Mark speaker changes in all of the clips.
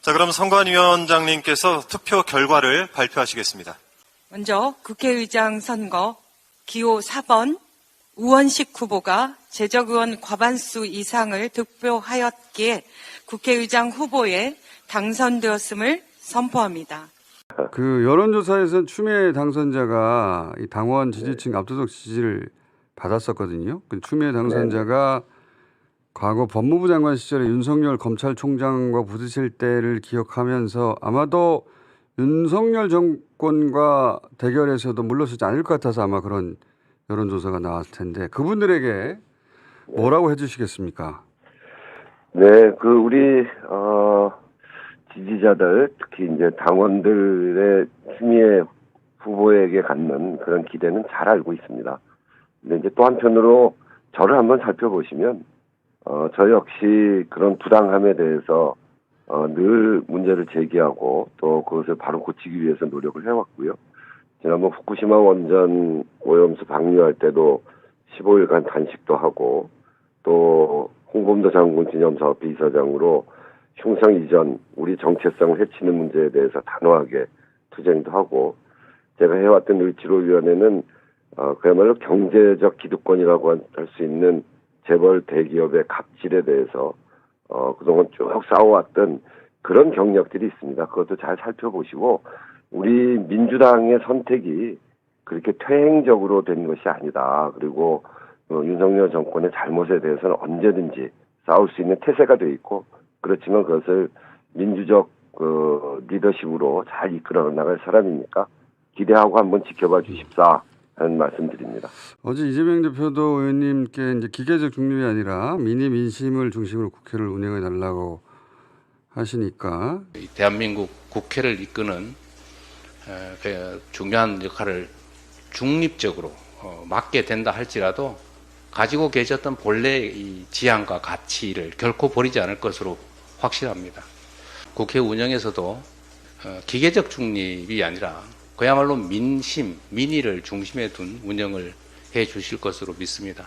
Speaker 1: 자, 그럼 선관위원장님께서 투표 결과를 발표하시겠습니다.
Speaker 2: 먼저 국회의장 선거 기호 4번 우원식 후보가 재적의원 과반수 이상을 득표하였기에 국회의장 후보에 당선되었음을 선포합니다.
Speaker 3: 그 여론조사에서는 추미애 당선자가 이 당원 지지층 압도적 지지를 받았었거든요. 그 추미애 당선자가 과거 법무부 장관 시절에 윤석열 검찰총장과 부딪힐 때를 기억하면서 아마도 윤석열 정권과 대결에서도 물러서지 않을 것 같아서 아마 그런 여론조사가 나왔을 텐데 그분들에게 뭐라고 해주시겠습니까?
Speaker 4: 네, 우리 지지자들 특히 이제 당원들의 추미애 후보에게 갖는 그런 기대는 잘 알고 있습니다. 근데 이제 또 한편으로 저를 한번 살펴보시면 저 역시 그런 부당함에 대해서 늘 문제를 제기하고 또 그것을 바로 고치기 위해서 노력을 해왔고요. 지난번 후쿠시마 원전 오염수 방류할 때도 15일간 단식도 하고 또 홍범도 장군 기념사업 비서장으로 흉상 이전 우리 정체성을 해치는 문제에 대해서 단호하게 투쟁도 하고 제가 해왔던 을지로위원회는 그야말로 경제적 기득권이라고 할 수 있는 재벌 대기업의 갑질에 대해서 그동안 쭉 싸워왔던 그런 경력들이 있습니다. 그것도 잘 살펴보시고 우리 민주당의 선택이 그렇게 퇴행적으로 된 것이 아니다. 그리고 윤석열 정권의 잘못에 대해서는 언제든지 싸울 수 있는 태세가 돼 있고 그렇지만 그것을 민주적 리더십으로 잘 이끌어 나갈 사람이니까 기대하고 한번 지켜봐 주십사 하는 말씀드립니다.
Speaker 3: 어제 이재명 대표도 의원님께 이제 기계적 중립이 아니라 민심을 중심으로 국회를 운영해 달라고 하시니까
Speaker 5: 대한민국 국회를 이끄는 중요한 역할을 중립적으로 맡게 된다 할지라도 가지고 계셨던 본래의 이 지향과 가치를 결코 버리지 않을 것으로 확실합니다. 국회 운영에서도 기계적 중립이 아니라 그야말로 민의를 중심에 둔 운영을 해 주실 것으로 믿습니다.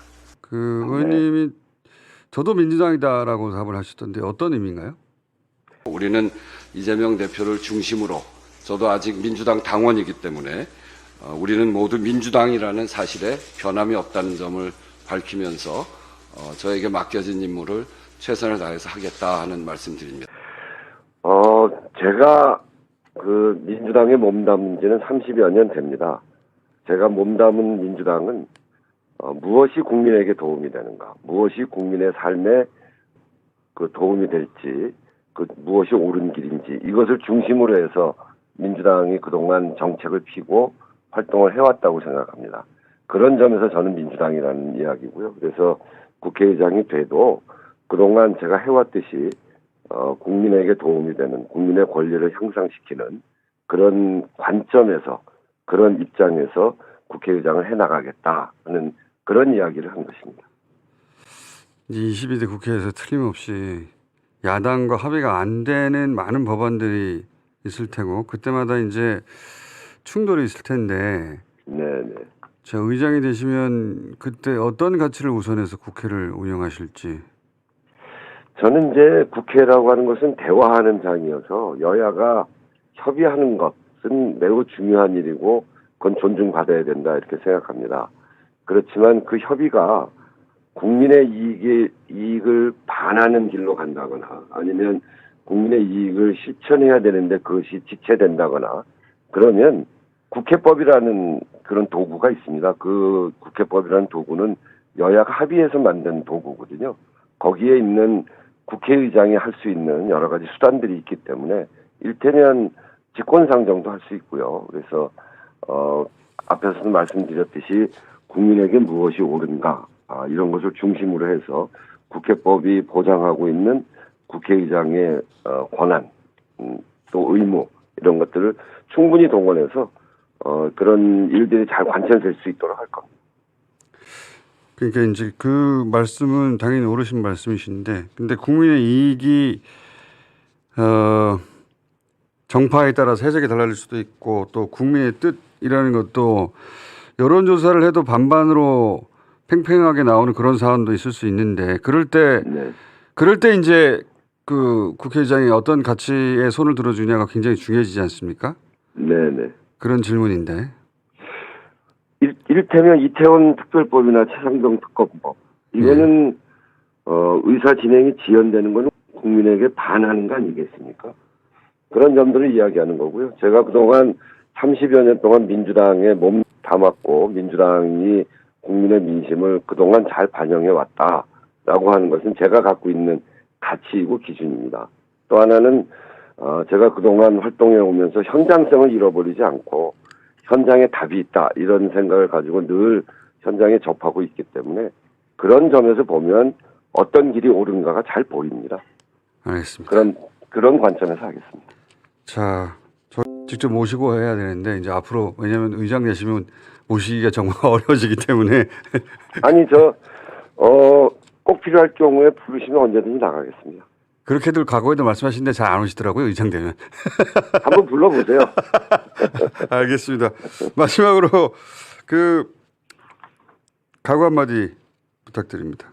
Speaker 3: 의원님이 저도 민주당이다라고 답을 하셨던데 어떤 의미인가요?
Speaker 6: 우리는 이재명 대표를 중심으로 저도 아직 민주당 당원이기 때문에 우리는 모두 민주당이라는 사실에 변함이 없다는 점을 밝히면서 저에게 맡겨진 임무를 최선을 다해서 하겠다 하는 말씀드립니다.
Speaker 4: 제가 민주당에 몸담은 지는 30여 년 됩니다. 제가 몸담은 민주당은 무엇이 국민에게 도움이 되는가, 무엇이 국민의 삶에 도움이 될지, 무엇이 옳은 길인지 이것을 중심으로 해서 민주당이 그동안 정책을 피고 활동을 해왔다고 생각합니다. 그런 점에서 저는 민주당이라는 이야기고요. 그래서 국회의장이 돼도 그동안 제가 해왔듯이 국민에게 도움이 되는 국민의 권리를 향상시키는 그런 관점에서 그런 입장에서 국회의장을 해나가겠다 하는 그런 이야기를 한 것입니다.
Speaker 3: 이제 22대 국회에서 틀림없이 야당과 합의가 안 되는 많은 법안들이 있을 테고 그때마다 이제 충돌이 있을 텐데
Speaker 4: 네네.
Speaker 3: 자, 의장이 되시면 그때 어떤 가치를 우선해서 국회를 운영하실지.
Speaker 4: 저는 이제 국회라고 하는 것은 대화하는 장이어서 여야가 협의하는 것은 매우 중요한 일이고 그건 존중받아야 된다 이렇게 생각합니다. 그렇지만 그 협의가 국민의 이익을 반하는 길로 간다거나 아니면 국민의 이익을 실천해야 되는데 그것이 지체된다거나 그러면 국회법이라는 그런 도구가 있습니다. 그 국회법이라는 도구는 여야가 합의해서 만든 도구거든요. 거기에 있는 국회의장이 할 수 있는 여러 가지 수단들이 있기 때문에 일테면 직권상정도 할 수 있고요. 그래서 앞에서도 말씀드렸듯이 국민에게 무엇이 옳은가 이런 것을 중심으로 해서 국회법이 보장하고 있는 국회의장의 권한 또 의무 이런 것들을 충분히 동원해서 그런 일들이 잘 관철될 수 있도록 할 겁니다.
Speaker 3: 그러니까 이제 그 말씀은 당연히 옳으신 말씀이신데, 근데 국민의 이익이 정파에 따라서 해석이 달라질 수도 있고 또 국민의 뜻이라는 것도 여론조사를 해도 반반으로 팽팽하게 나오는 그런 사안도 있을 수 있는데 그럴 때 이제 그 국회의장이 어떤 가치에 손을 들어주냐가 굉장히 중요해지지 않습니까?
Speaker 4: 네네.
Speaker 3: 그런 질문인데.
Speaker 4: 이를테면 이태원 특별법이나 최상병 특검법 이거는 의사 진행이 지연되는 건 국민에게 반하는 거 아니겠습니까? 그런 점들을 이야기하는 거고요. 제가 그동안 30여 년 동안 민주당에 몸 담았고 민주당이 국민의 민심을 그동안 잘 반영해 왔다라고 하는 것은 제가 갖고 있는 가치이고 기준입니다. 또 하나는 제가 그동안 활동해 오면서 현장성을 잃어버리지 않고 현장에 답이 있다 이런 생각을 가지고 늘 현장에 접하고 있기 때문에 그런 점에서 보면 어떤 길이 옳은가가 잘 보입니다.
Speaker 3: 알겠습니다.
Speaker 4: 그런 관점에서 하겠습니다.
Speaker 3: 자, 저 직접 모시고 해야 되는데 이제 앞으로 왜냐하면 의장 되시면 모시기가 정말 어려워지기 때문에
Speaker 4: 아니 꼭 필요할 경우에 부르시면 언제든지 나가겠습니다.
Speaker 3: 그렇게들 과거에도 말씀하시는데 잘 안 오시더라고요. 의장 되면.
Speaker 4: 한번 불러보세요.
Speaker 3: 알겠습니다. 마지막으로 그 각오 한마디 부탁드립니다.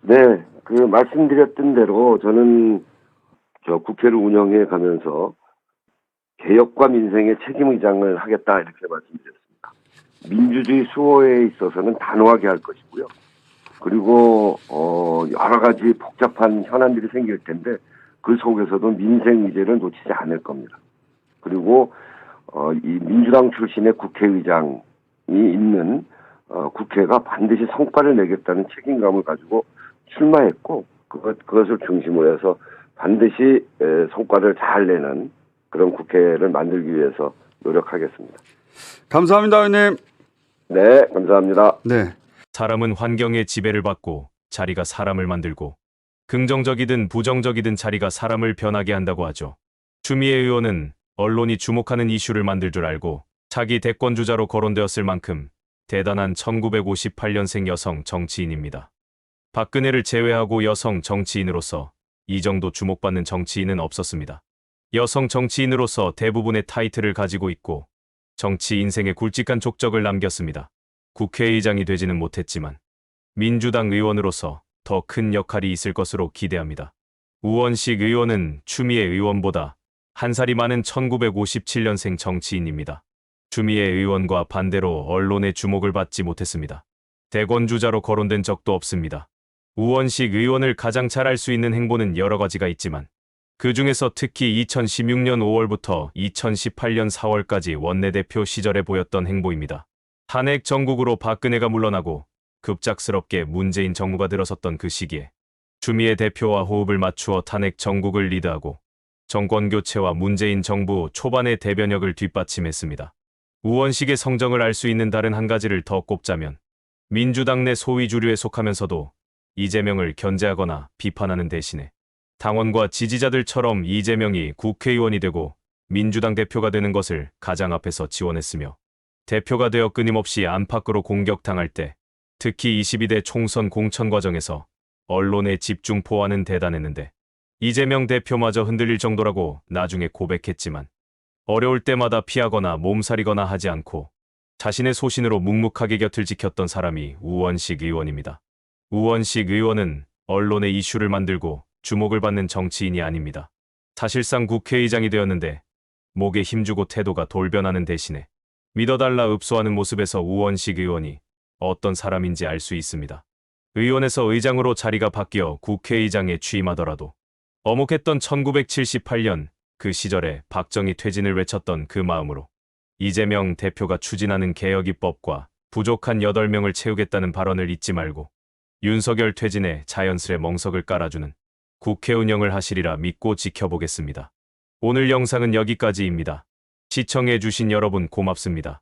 Speaker 4: 네, 그 말씀드렸던 대로 저는 국회를 운영해 가면서 개혁과 민생의 책임의장을 하겠다 이렇게 말씀드렸습니다. 민주주의 수호에 있어서는 단호하게 할 것이고요. 그리고 여러 가지 복잡한 현안들이 생길 텐데 그 속에서도 민생 의제를 놓치지 않을 겁니다. 그리고 이 민주당 출신의 국회의장이 있는 국회가 반드시 성과를 내겠다는 책임감을 가지고 출마했고 그것을 중심으로 해서 반드시 성과를 잘 내는 그런 국회를 만들기 위해서 노력하겠습니다.
Speaker 3: 감사합니다, 의원님.
Speaker 4: 네, 감사합니다.
Speaker 3: 네.
Speaker 7: 사람은 환경의 지배를 받고 자리가 사람을 만들고 긍정적이든 부정적이든 자리가 사람을 변하게 한다고 하죠. 추미애 의원은 언론이 주목하는 이슈를 만들 줄 알고 차기 대권주자로 거론되었을 만큼 대단한 1958년생 여성 정치인입니다. 박근혜를 제외하고 여성 정치인으로서 이 정도 주목받는 정치인은 없었습니다. 여성 정치인으로서 대부분의 타이틀을 가지고 있고 정치 인생의 굵직한 족적을 남겼습니다. 국회의장이 되지는 못했지만 민주당 의원으로서 더 큰 역할이 있을 것으로 기대합니다. 우원식 의원은 추미애 의원보다 한 살이 많은 1957년생 정치인입니다. 추미애 의원과 반대로 언론의 주목을 받지 못했습니다. 대권주자로 거론된 적도 없습니다. 우원식 의원을 가장 잘 알 수 있는 행보는 여러 가지가 있지만 그 중에서 특히 2016년 5월부터 2018년 4월까지 원내대표 시절에 보였던 행보입니다. 탄핵 정국으로 박근혜가 물러나고 급작스럽게 문재인 정부가 들어섰던 그 시기에 추미애 대표와 호흡을 맞추어 탄핵 정국을 리드하고 정권교체와 문재인 정부 초반의 대변역을 뒷받침했습니다. 우원식의 성정을 알 수 있는 다른 한 가지를 더 꼽자면 민주당 내 소위 주류에 속하면서도 이재명을 견제하거나 비판하는 대신에 당원과 지지자들처럼 이재명이 국회의원이 되고 민주당 대표가 되는 것을 가장 앞에서 지원했으며 대표가 되어 끊임없이 안팎으로 공격당할 때 특히 22대 총선 공천 과정에서 언론의 집중포화는 대단했는데 이재명 대표마저 흔들릴 정도라고 나중에 고백했지만 어려울 때마다 피하거나 몸살이거나 하지 않고 자신의 소신으로 묵묵하게 곁을 지켰던 사람이 우원식 의원입니다. 우원식 의원은 언론의 이슈를 만들고 주목을 받는 정치인이 아닙니다. 사실상 국회의장이 되었는데 목에 힘주고 태도가 돌변하는 대신에 믿어달라 읍소하는 모습에서 우원식 의원이 어떤 사람인지 알 수 있습니다. 의원에서 의장으로 자리가 바뀌어 국회의장에 취임하더라도 어묵했던 1978년 그 시절에 박정희 퇴진을 외쳤던 그 마음으로 이재명 대표가 추진하는 개혁입법과 부족한 8명을 채우겠다는 발언을 잊지 말고 윤석열 퇴진에 자연스레 멍석을 깔아주는 국회 운영을 하시리라 믿고 지켜보겠습니다. 오늘 영상은 여기까지입니다. 시청해주신 여러분 고맙습니다.